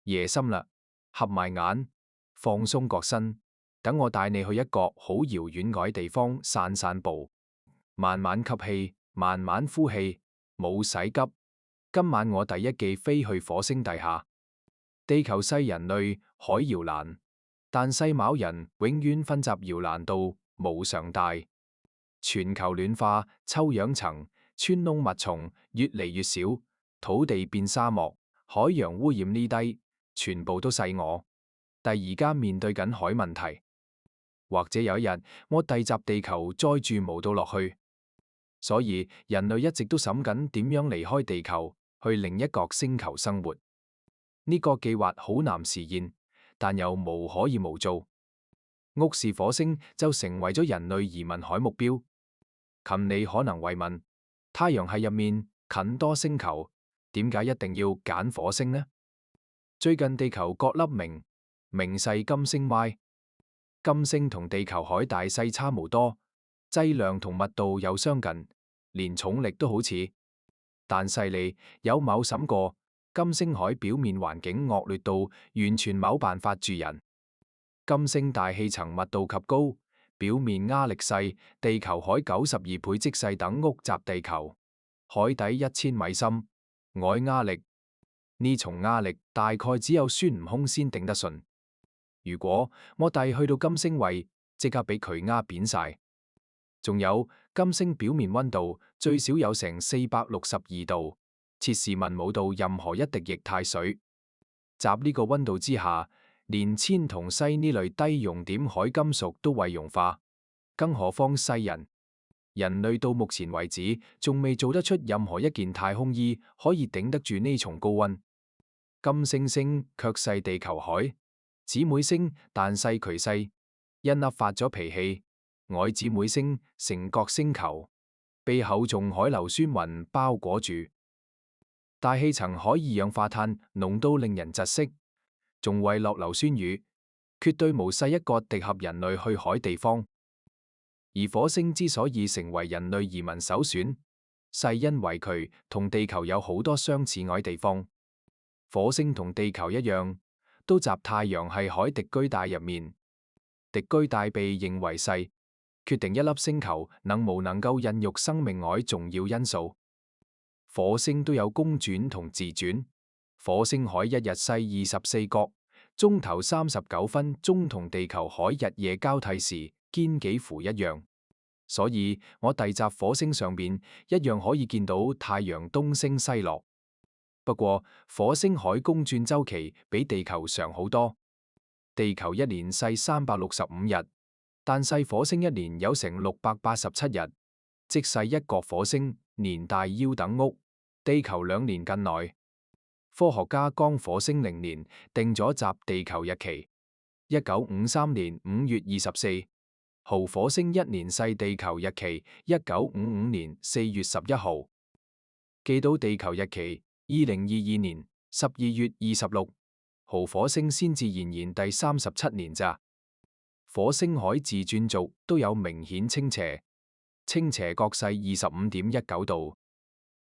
夜深啦，合埋眼，放鬆覺身，等我帶你去一個好遙遠嘅地方散散步，慢慢吸氣，慢慢呼氣，冇使急。今晚我第一記飛去火星底下。地球細人類海搖籃，但細卯人永遠分集搖籃度無常大。全球暖化，臭氧層、穿窿物蟲越嚟越少，土地變沙漠，海洋污染呢低，全部都細我。但而家面對緊海問題，或者有一日我第集地球載住無到落去，所以人類一直都審緊點樣離開地球去另一個星球生活。呢個計劃好難實現，但又無可以無做。屋是火星就成為咗人類移民海目標。近你可能會問，太陽系入面近多星球，點解一定要揀火星呢？最近地球各粒明細金星 Y， 金星同地球海大細差無多，質量同密度又相近，連重力都好似。但細膩有冇審過？金星海表面環境惡劣到完全冇辦法住人。金星大氣層密度及高，表面壓力細，地球海92倍即細等屋襲地球，海底1000米深，外壓力呢重壓力大概只有孫悟空先頂得順。如果我哋去到金星位，即刻俾佢壓扁晒。仲有金星表面溫度最少有成462度。切試問冇到任何一滴液態水，集呢個溫度之下，連鉛同硒呢類低熔點氦金屬都會融化，更何況細人。人類到目前為止仲未做得出任何一件太空衣可以頂得住呢重高溫。金星星卻細地球海，姊妹星但細佢細，一粒發咗脾氣，愛姊妹星成角星球，被厚重海硫酸雲包裹住。大氣層可二氧化碳濃到令人窒息，仲會落硫酸雨，絕對無細一個適合人類去海地方。而火星之所以成為人類移民首選，係因為佢同地球有好多相似嘅地方。火星同地球一樣，都集太陽系海敵居帶入面。敵居帶被認為係決定一粒星球能無能夠孕育生命嘅重要因素。火星都有公轉同自轉，火星海一日細24角，鐘頭39分鐘同地球海日夜交替時間幾乎一樣，所以我第集火星上邊一樣可以見到太陽東升西落。不過火星海公轉週期比地球長好多，地球一年細365日，但細火星一年有成687日，即細一個火星年大腰等屋。地球2年近內，科學家剛火星0年定咗集地球日期，1953年5月24號。火星1年細地球日期1955年4月11號。記到地球日期2022年12月26號，火星先至延第37年咋。火星海自轉軸都有明顯傾斜，傾斜角細25.19度。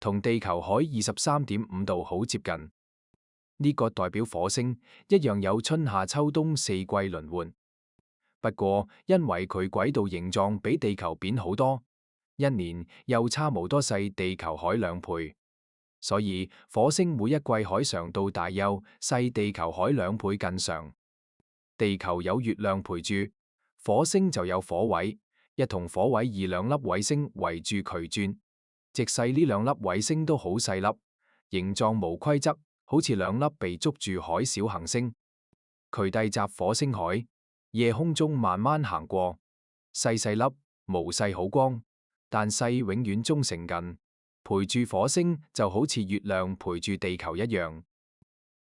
同地球海23.5度好接近，呢個代表火星一樣有春夏秋冬4季輪換。不過因為佢軌道形狀比地球扁好多，一年又差無多細地球海2倍，所以火星每一季海常度大又細地球海2倍更長。地球有月亮陪住，火星就有火衛，一同火衛2兩粒衛星圍住佢轉。直細呢2粒衛星都好細粒，形狀無規則，好似2粒被捉住海小行星。佢哋集火星海，夜空中慢慢行過，細粒，無細好光，但細永遠忠誠近，陪住火星就好似月亮陪住地球一樣。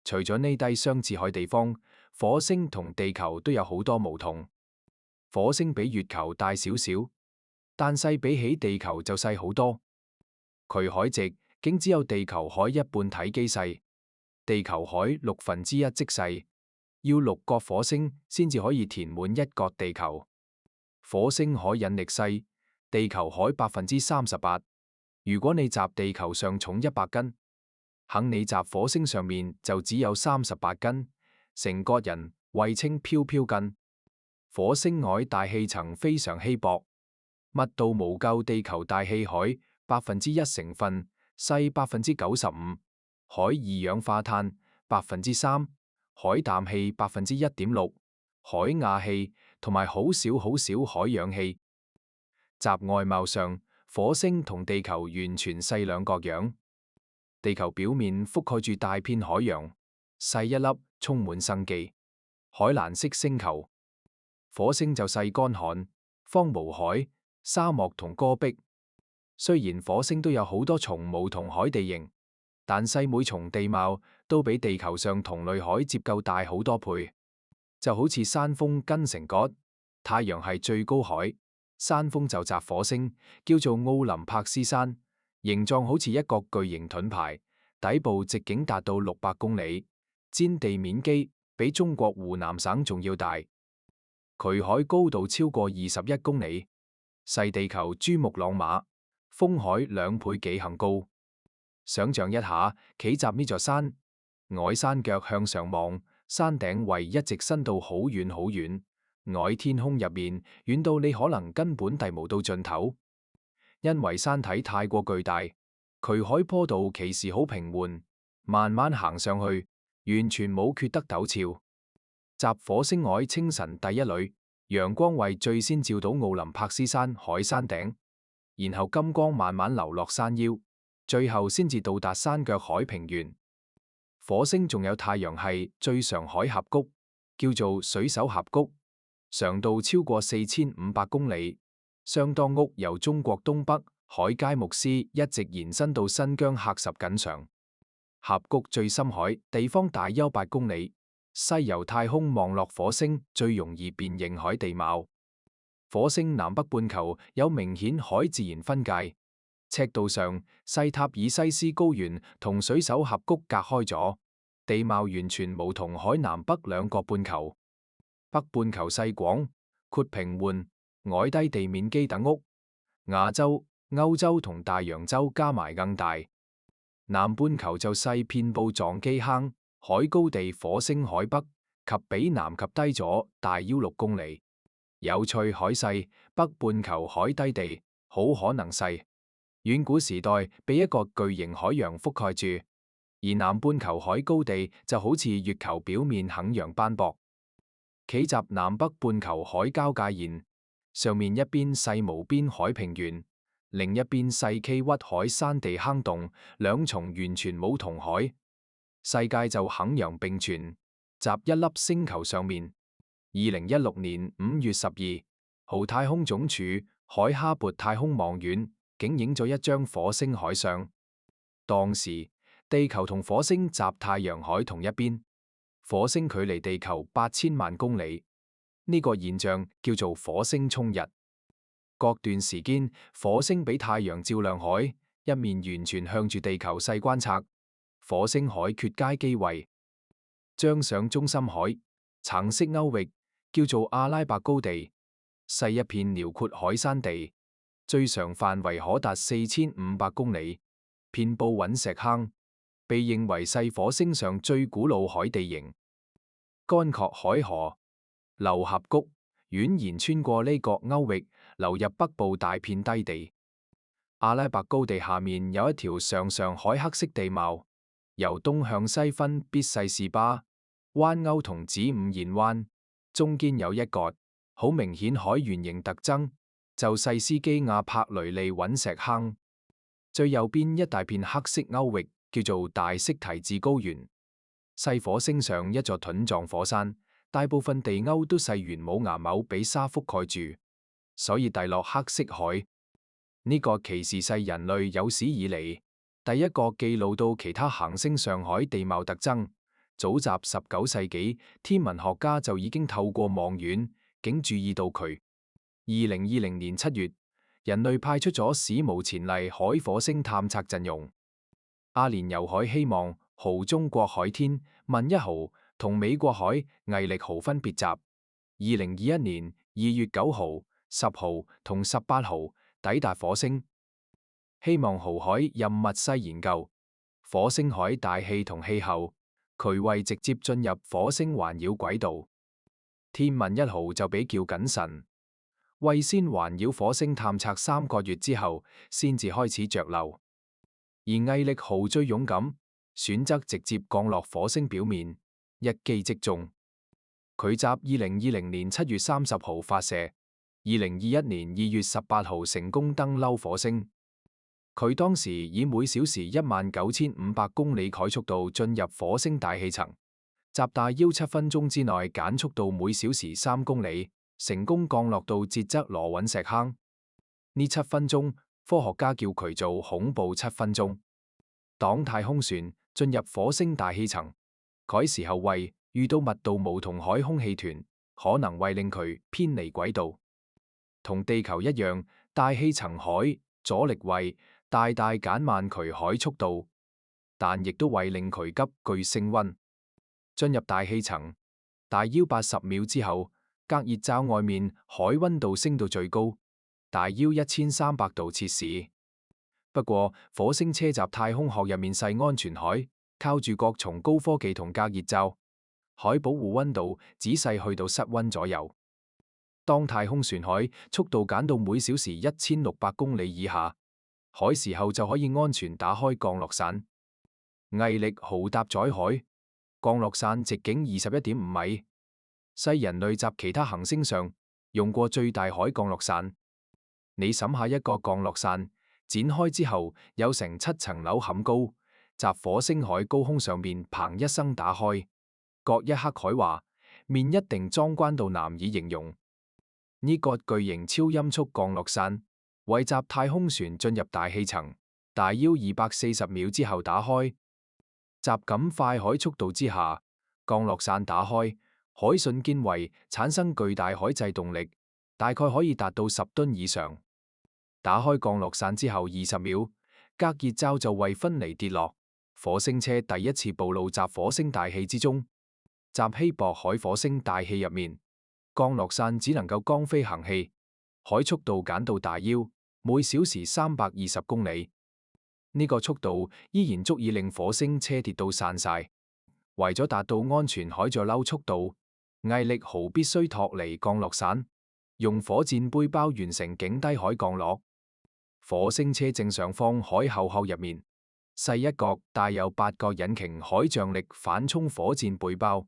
除咗呢啲相似海地方，火星同地球都有好多無同。火星比月球大少少，但細比起地球就細好多。佢海直竟只有地球海一半體積細，地球海1/6即細，要6個火星先至可以填滿1個地球。火星海引力細，地球海38%。如果你集地球上重100斤，肯尼集火星上面就只有38斤，成個人謂稱飄飄斤。火星外大氣層非常稀薄，密度無夠地球大氣海1%成分，細95%，海二氧化碳3%，海氮氣1.6%，海氬氣同埋好少海氧氣。集外貌上，火星同地球完全細兩個樣。地球表面覆蓋住大片海洋，細一粒，充滿生機，海藍色星球。火星就細乾旱，荒蕪海、沙漠同戈壁。雖然火星都有好多蟲毛同海地形，但細每叢地貌都比地球上同類海接夠大好多倍。就好似山峰跟城葛，太陽係最高海，山峰就集火星，叫做奧林帕斯山，形狀好似一個巨型盾牌，底部直徑達到600公里，占地面積比中國湖南省仲要大。渠海高度超過21公里，細地球珠穆朗瑪，封海2倍幾行高。想象一下，企集呢座山，矮山腳向上望，山頂位一直伸到好遠好遠，矮天空入面遠到你可能根本遞無到盡頭。因為山體太過巨大，渠海坡道其時好平緩，慢慢行上去，完全冇缺德陡峭。集火星外清晨第一縷陽光為最先照到奧林帕斯山海山頂，然後金光慢慢流落山腰，最後先至到達山腳海平原。火星仲有太陽系最長海峽谷，叫做水手峽谷，長度超過4500公里，相當屋由中國東北海佳木斯一直延伸到新疆喀什緊上。峽谷最深海地方大約8公里。西由太空望落火星最容易辨認海地貌。火星南北半球有明顯海自然分界，赤道上西塔爾西斯高原同水手峽谷隔開咗，地貌完全無同海南北兩個半球。北半球細廣闊平緩，矮低地面積等屋，亞洲、歐洲同大洋洲加埋更大。南半球就細遍布撞基坑。海高地火星海北及比南及低咗大約6公里。有趣海細，北半球海低地，好可能細。遠古時代被一個巨型海洋覆蓋住，而南半球海高地就好似月球表面肯揚斑駁。企集南北半球海交界線，上面一邊細無邊海平原，另一邊細崎屈海山地坑洞，兩重完全冇同海。世界就肯揚並存，集一粒星球上面。2016年5月12號，太空總署海哈勃太空望遠竟影咗一張火星海相。當時地球同火星集太陽海同一邊，火星距離地球8000萬公里。呢個現象叫做火星衝日。各段時間，火星俾太陽照亮海，一面完全向住地球細觀察。火星海缺佳機位，張上中心海，橙色區域叫做阿拉伯高地，細一片遼闊海山地，最長範圍可達4500公里，遍布隕石坑，被認為細火星上最古老海地形。乾涸海河流峽谷蜿蜒穿過呢個區域，流入北部大片低地。阿拉伯高地下面有一條上海黑色地貌。由東向西分別細士巴灣歐同子午線灣，中間有一角，好明顯海圓形特徵，就細斯基亞帕雷利隕石坑。最右邊一大片黑色區域叫做大色提治高原，細火星上一座盾狀火山，大部分地區都細圓冇岩偶俾沙覆蓋住，所以地落黑色海。呢個其實係人類有史以嚟第一個記錄到其他行星上海地貌特徵。早集19世紀，天文學家就已經透過望遠鏡注意到佢。2020年7月，人類派出咗史無前例海火星探測陣容。阿聯酋海希望號、中國海天問一號同美國海毅力號分別集2021年2月9號、10號同18號抵達火星。希望號海任密細研究，火星海大氣同氣候，渠為直接進入火星環繞軌道。天問1號就比較謹慎，為先環繞火星探測3個月之後，先至開始着陸。而毅力號最勇敢，選擇直接降落火星表面，一擊即中。佢集2020年7月30號發射，2021年2月18號成功登陸火星。佢當時以每小時19500公里愾速度進入火星大氣層，集大邀7分鐘之內減速到每小時3公里，成功降落到捷澤羅隕石坑。呢7分鐘，科學家叫佢做恐怖7分鐘。當太空船進入火星大氣層，嗰時候為遇到密度無同海空氣團，可能為令佢偏離軌道。同地球一樣，大氣層海阻力為大大減慢佢海速度，但亦都為令佢急劇升溫。進入大氣層，大約80秒之後，隔熱罩外面海溫度升到最高，大約1300度攝氏。不過，火星車集太空學入面細安全海，靠住各種高科技同隔熱罩，海保護溫度仔細去到室溫左右。當太空船海速度減到每小時1600公里以下，海時候就可以安全打開降落傘。毅力號搭載海降落傘直徑21.5米，世人類集其他行星上用過最大海降落傘。你諗下一個降落傘展開之後有成7層樓咁高，集火星海高空上面砰一聲打開，各一刻海話面一定壯觀到難以形容。呢個巨型超音速降落傘為集太空船進入大氣層，大約240秒之後打開。集咁快海速度之下，降落傘打開，海瞬間為產生巨大海制動力，大概可以達到10噸以上。打開降落傘之後20秒，隔熱罩就為分離跌落，火星車第一次暴露集火星大氣之中。集稀薄海火星大氣入面，降落傘只能夠光飛行氣，海速度減到大約每小時320公里。呢個速度依然足以令火星車跌到散晒。為咗達到安全海着陸速度，毅力號必須脫離降落傘，用火箭背包完成頸低海降落。火星車正上方海後殼入面，細一角帶有8個引擎海象力反衝火箭背包。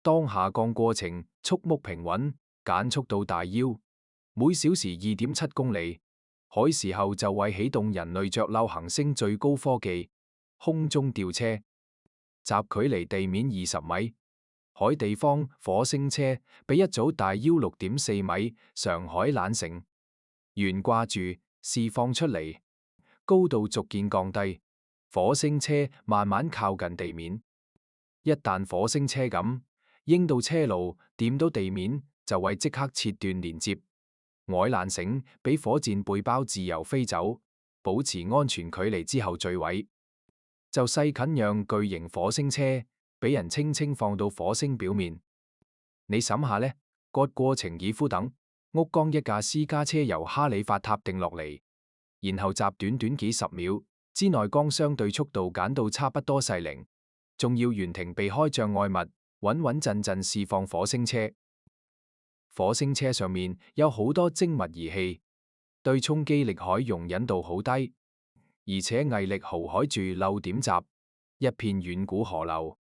當下降過程速度平穩，減速到大約每小時2.7公里。海時候就為啟動人類着陸行星最高科技空中吊車，集距離地面20米。海地方火星車比一組大約6.4米上海纜繩懸掛住釋放出嚟，高度逐漸降低，火星車慢慢靠近地面。一旦火星車咁應到車路掂到地面，就會即刻切斷連接。外纜繩俾火箭背包自由飛走，保持安全距離之後墜毀。就細近讓巨型火星車俾人輕輕放到火星表面。你諗下呢個過程以夫等屋光一架私家車由哈利法塔定落嚟，然後集短短幾十秒之內光相對速度減到差不多細零，仲要懸停避開障礙物，穩穩陣陣釋放火星車。火星車上面有好多精密儀器，對衝擊力海容忍度好低，而且毅力號海住漏點集一片遠古河流，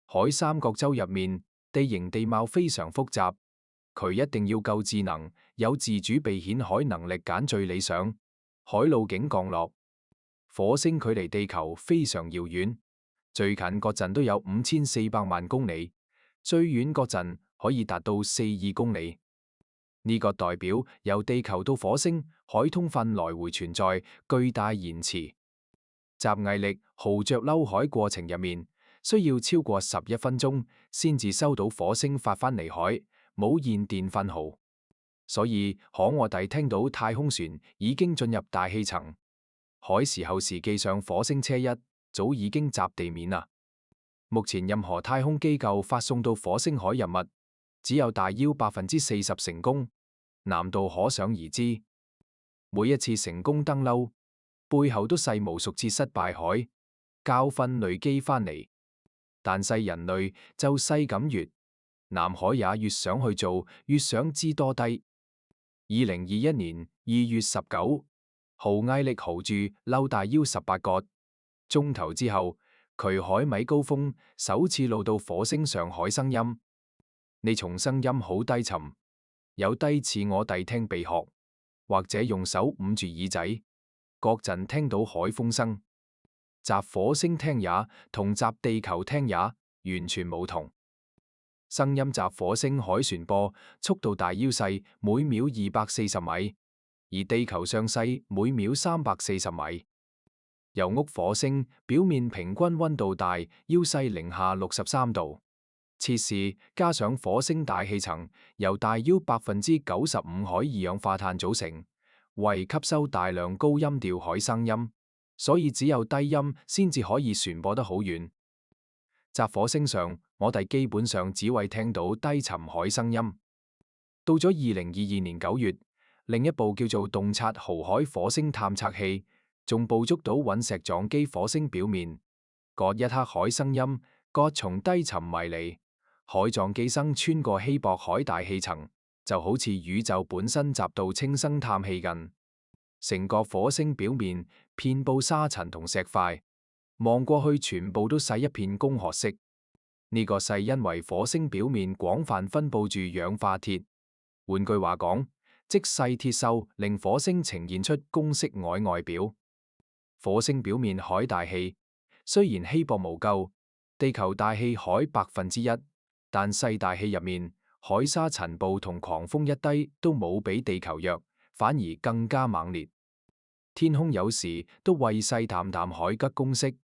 海三角洲入面地形地貌非常複雜，佢一定要夠智能，有自主避險海能力揀最理想海路徑降落。火星距離地球非常遙遠，最近嗰陣都有5400萬公里，最遠嗰陣可以達到42公里。呢個代表由地球到火星海通訊來回存在巨大延遲。集毅力號着陸海過程入面，需要超過11分鐘先至收到火星發返嚟海，冇現電信號。所以可我哋聽到太空船已經進入大氣層，海時候實際上火星車一早已經集地面啦。目前任何太空機構發送到火星海任務，只有大約40%成功，難度可想而知。每一次成功登陸，背後都細無數次失敗海。教訓累積翻嚟。但係人類就細咁越，南海也越想去做，越想知多低。2021年2月19，豪毅力豪住撈大腰18個鐘頭之後，距海米高峰首次露到火星上海聲音。呢重聲音好低沉，有低似我哋聽鼻鼾，或者用手捂住耳仔，各陣聽到海風聲。集火星聽也同集地球聽也完全冇同。聲音集火星海旋波速度大腰細，每秒240米，而地球上細每秒340米。由屋火星表面平均溫度大，腰細零下63度。設施加上火星大氣層由大腰95%海二氧化碳組成，為吸收大量高音調海聲音，所以只有低音先至可以傳播得好遠。集火星上，我哋基本上只會聽到低沉海聲音。到咗2022年9月，另一部叫做洞察豪海火星探測器，仲捕捉到隕石撞擊火星表面，嗰一刻海聲音，嗰從低沉迷離。海撞擊聲穿過稀薄海大氣層，就好似宇宙本身集到清聲探氣近。成個火星表面遍布沙塵同石塊，望過去全部都係一片公褐色。呢個係因為火星表面廣泛分布住氧化鐵。換句話講，即係鐵鏽令火星呈現出公式外外表。火星表面海大氣雖然稀薄無垢，地球大氣海1%，但細大氣入面海沙塵暴同狂風一滴都冇比地球弱，反而更加猛烈。天空有時都為細淡淡海吉公式，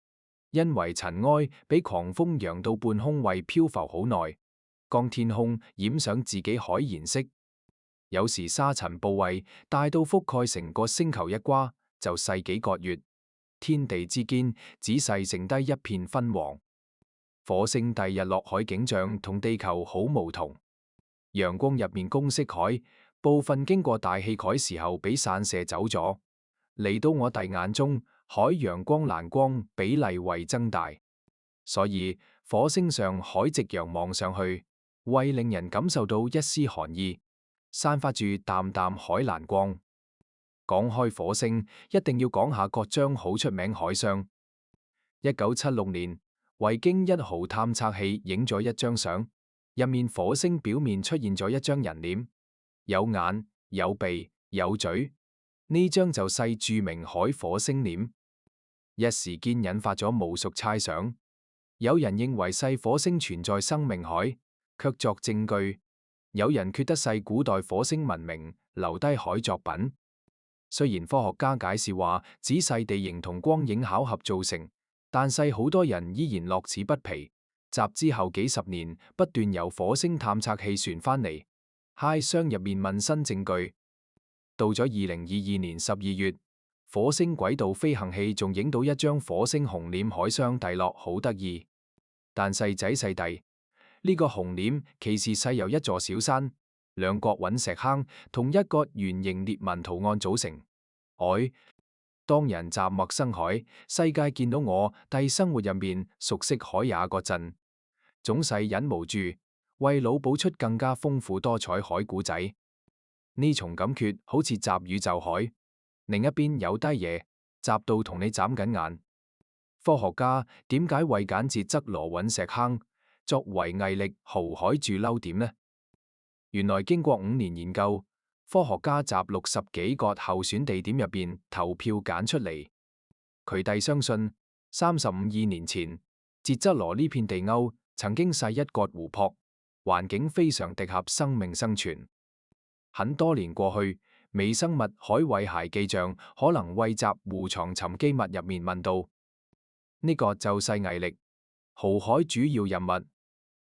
因為塵埃俾狂風揚到半空位漂浮好耐，當天空染上自己海顏色。有時沙塵暴位大到覆蓋成個星球一瓜，就細幾個月，天地之間只係剩低一片昏黃。火星第日落海景象同地球好無同，陽光入面公式海部分經過大氣海時候俾散射走咗，嚟到我哋眼中海陽光藍光比例為增大，所以火星上海夕陽望上去，為令人感受到一絲寒意，散發住淡淡海藍光。講開火星，一定要講下嗰張好出名海相。1976年，維京1號探測器影咗一張相，入面火星表面出現咗一張人臉，有眼、有鼻、有嘴。呢張就係著名海火星臉，一時間引發咗無數猜想。有人認為係火星存在生命海，卻作證據；有人覺得係古代火星文明留低海作品。雖然科學家解釋話只係地形同光影巧合造成，但係好多人依然樂此不疲。集之後幾十年不斷由火星探測器傳翻嚟，喺箱入面問新證據。到咗2022年12月，火星軌道飛行器仲影到一張火星紅臉海相地落，好得意。但細仔細弟，呢個紅臉其實係由一座小山、兩角隕石坑同一個圓形裂紋圖案組成。當人集陌生海世界見到我哋生活入面熟悉海也嗰陣，總係忍無住為腦補出更加豐富多彩海古仔。呢重感覺好似集宇宙海，另一邊有低嘢集到同你眨緊眼。科學家點解為揀捷則羅隕石坑作為毅力豪海駐留點呢？原來經過5年研究，科學家集60幾個候選地點入邊投票揀出嚟。佢哋相信35億年前，捷則羅呢片地歐曾經係一個湖泊，環境非常適合生命生存。很多年過去，微生物海遺骸記像可能為集湖藏尋機密入面問到。呢個就係毅力豪海主要任務，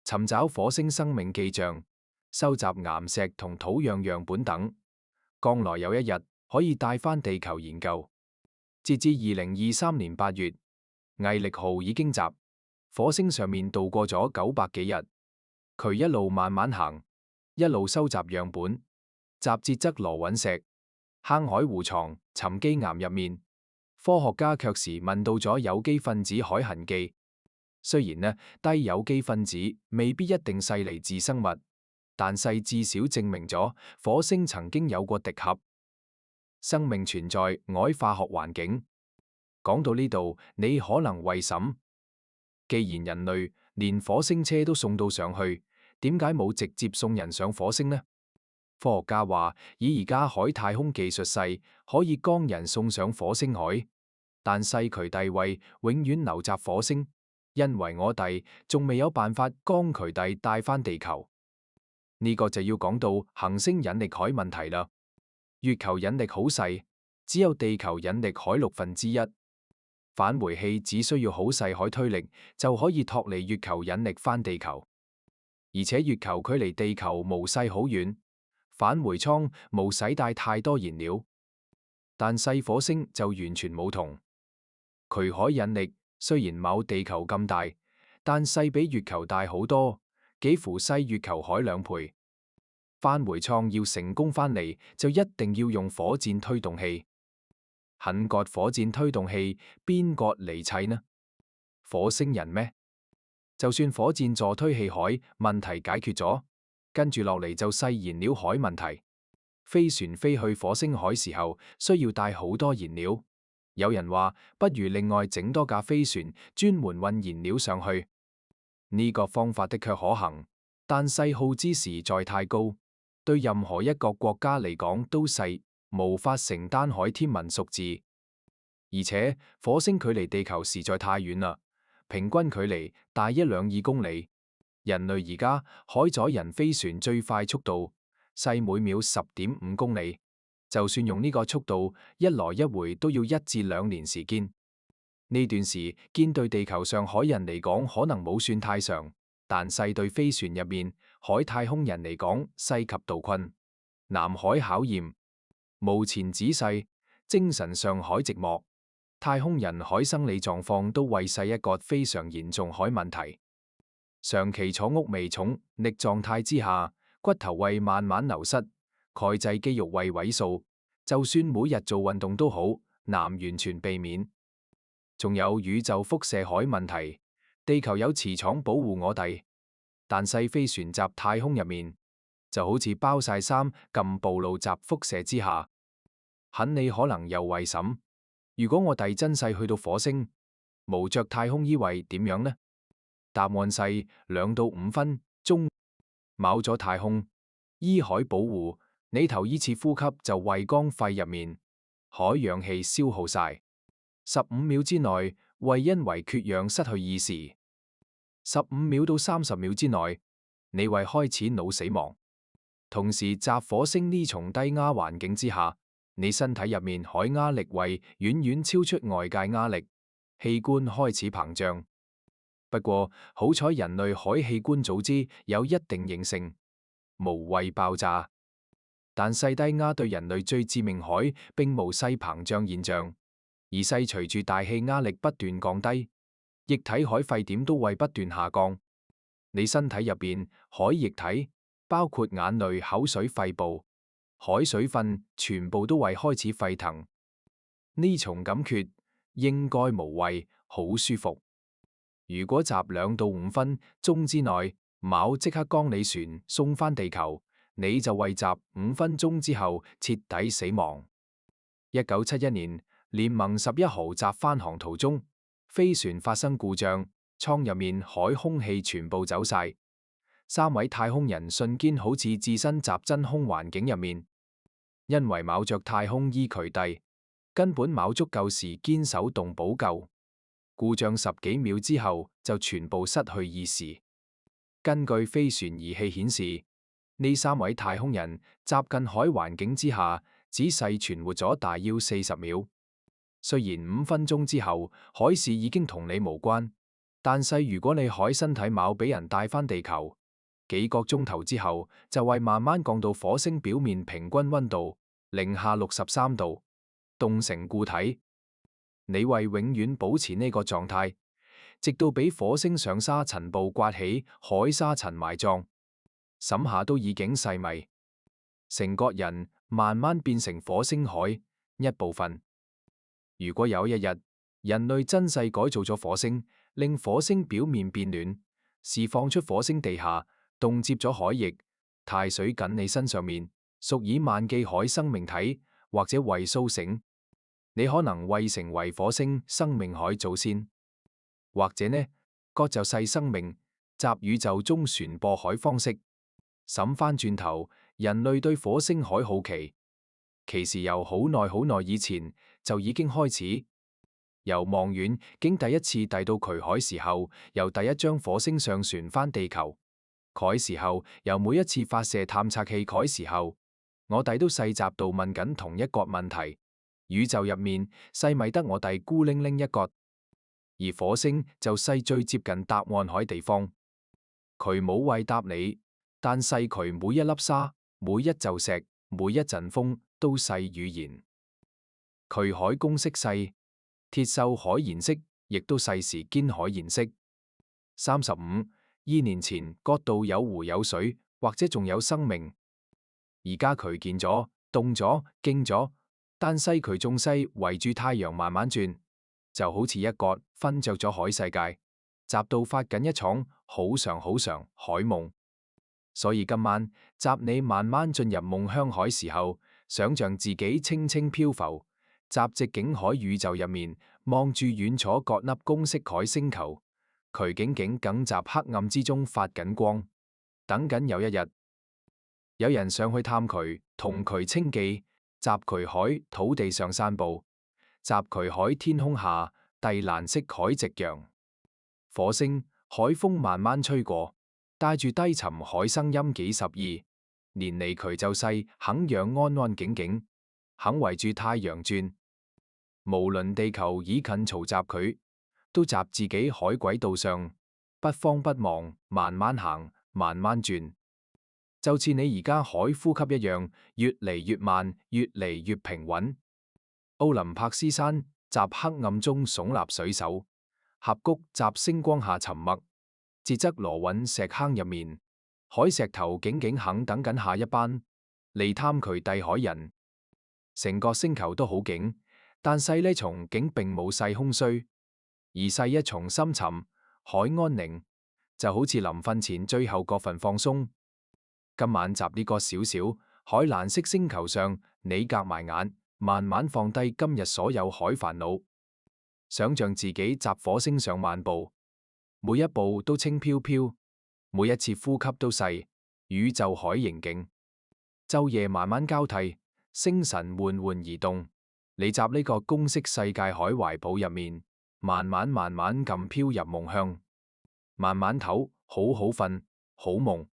尋找火星生命記像，收集岩石同土壤樣本等，將來有一日可以帶返地球研究。截至2023年8月，毅力號已經集火星上面度過咗900幾日，佢一路慢慢行，一路收集樣本。集捷則羅隕石、坑海湖床、沉積岩入面，科學家卻時問到咗有機分子海痕記。雖然低有機分子未必一定細嚟自生物，但細至少證明咗火星曾經有過敵核，生命存在氦化學環境。講到呢度，你可能會諗，既然人類連火星車都送到上去，點解冇直接送人上火星呢？科學家話，以而家海太空技術細，可以將人送上火星海，但細渠地位永遠留雜火星。因為我哋仲未有辦法將佢哋帶返地球，呢個就要講到行星引力海問題啦。月球引力好細，只有地球引力海1/6。返回器只需要好細海推力就可以脫離月球引力返地球，而且月球距離地球無勢好遠，返回艙無使帶太多燃料。但細火星就完全冇同，佢海引力雖然冇地球咁大，但細比月球大好多，幾乎細月球海2倍。返回艙要成功返嚟，就一定要用火箭推動器。肯割火箭推動器，邊個嚟砌呢？火星人咩？就算火箭助推器海問題解決咗，跟住落嚟就細燃料海問題。飛船飛去火星海時候，需要帶好多燃料。有人話，不如另外整多架飛船，專門運燃料上去。呢個方法的確可行，但細耗資實在太高，對任何一個國家嚟講都細，無法承擔海天文數字。而且火星距離地球實在太遠啦，平均距離大1-2公里。人類而家海載人飛船最快速度細每秒10.5公里，就算用呢個速度，一來一回都要1至2年時間。呢段時間對地球上海人嚟講可能冇算太長，但細對飛船入面海太空人嚟講細及杜困。南海考驗，無前仔細，精神上海寂寞。太空人海生理狀況都為細一個非常嚴重海問題。長期坐屋未重力狀態之下，骨頭會慢慢流失，鈣質肌肉會萎縮，就算每日做運動都好，難完全避免。仲有宇宙輻射海問題，地球有磁場保護我哋，但細飛船集太空入面，就好似包晒衫咁暴露集輻射之下。肯你可能又會諗，如果我哋真細去到火星，無着太空衣會點樣呢？答案係2到5分鐘，冇咗太空衣海保護，你頭一次呼吸就會將肺入面海氧氣消耗晒。15秒之內會因為缺氧失去意識，15秒到30秒之內你會開始腦死亡。同時集火星呢重低壓環境之下，你身體入面海壓力會遠遠超出外界壓力，器官開始膨脹。不過好彩人類海器官組織有一定形成，無謂爆炸。但細低壓對人類最致命海並無細膨脹現象，而細隨住大氣壓力不斷降低，液體海沸點都會不斷下降。你身體入邊海液體包括眼淚、口水、肺部、海水分，全部都會開始沸騰。呢種感覺應該無謂好舒服。如果集2到5分鐘之內冇即刻將你船送返地球，你就會集5分鐘之後徹底死亡。1971年，聯盟11號集返航途中，飛船發生故障，艙入面海空氣全部走晒，3位太空人瞬間好似置身集真空環境入面，因為冇着太空衣佢哋根本冇足夠時間手動補救。故障10幾秒之後就全部失去意識。根據飛船儀器顯示，呢3位太空人集近海環境之下，只細存活咗大約40秒。雖然5分鐘之後海事已經同你無關，但係如果你海身體冇俾人帶返地球，幾個鐘頭之後就會慢慢降到火星表面平均溫度-63度，凍成固體。你會永遠保持呢個狀態，直到俾火星上沙塵暴刮起海沙塵埋葬，審下都已經細迷，成個人慢慢變成火星海一部分。如果有一日，人類真勢改造咗火星，令火星表面變暖，釋放出火星地下，凍結咗海液、態水緊你身上面，數以萬計海生命體，或者為蘇醒，你可能為成為火星生命海祖先，或者呢，割就細生命，集宇宙中傳播海方式。審翻轉頭，人類對火星海好奇，其實由好耐好耐以前就已經開始。由望遠鏡第一次遞到渠海時候，由第一張火星上傳翻地球，凱時候由每一次發射探測器凱時候，我哋都細集度問緊同一個問題：宇宙入面細咪得我哋孤零零一個，而火星就細最接近答案海地方。佢冇為答你，但細佢每一粒沙、每一嚿石、每一陣風都細語言。渠海公式細。鐵鏽海鹽色亦都細時堅海鹽色。35億年前嗰度有湖有水，或者仲有生命。而家佢見咗、凍咗、驚咗，但細佢仲細圍住太陽慢慢轉，就好似一個瞓着咗海世界，集到發緊一場好長好長海夢。所以今晚集你慢慢進入夢鄉海時候，想象自己輕輕漂浮。集直景海宇宙入面，望住遠處各粒公式海星球，佢景景梗集黑暗之中發緊光，等緊有一日，有人上去探佢，同佢稱記，集佢海土地上散步，集佢海天空下帝藍色海夕陽，火星海風慢慢吹過，帶住低沉海聲音幾十億年嚟佢就細肯讓安安靜靜，肯圍住太陽轉。無論地球已近嘈雜佢，都集自己海軌道上，不慌不忙，慢慢行，慢慢轉，就似你而家海呼吸一樣，越嚟越慢，越嚟越平穩。奧林帕斯山集黑暗中聳立水手，峽谷集星光下沉默，捷則羅韻石坑入面，海石頭竟竟肯等緊下一班嚟探佢地海人。成個星球都好景。但細呢重竟並冇細空虛，而細一重深沉海安寧，就好似臨瞓前最後嗰份放鬆。今晚集呢個小小海藍色星球上，你夾埋眼，慢慢放低今日所有海煩惱，想象自己集火星上漫步，每一步都輕飄飄，每一次呼吸都細宇宙海盈景，晝夜慢慢交替，星辰緩緩移動。你集呢個公式世界海懷抱入面，慢慢慢慢咁飄入夢鄉，慢慢唞，好好瞓，好夢。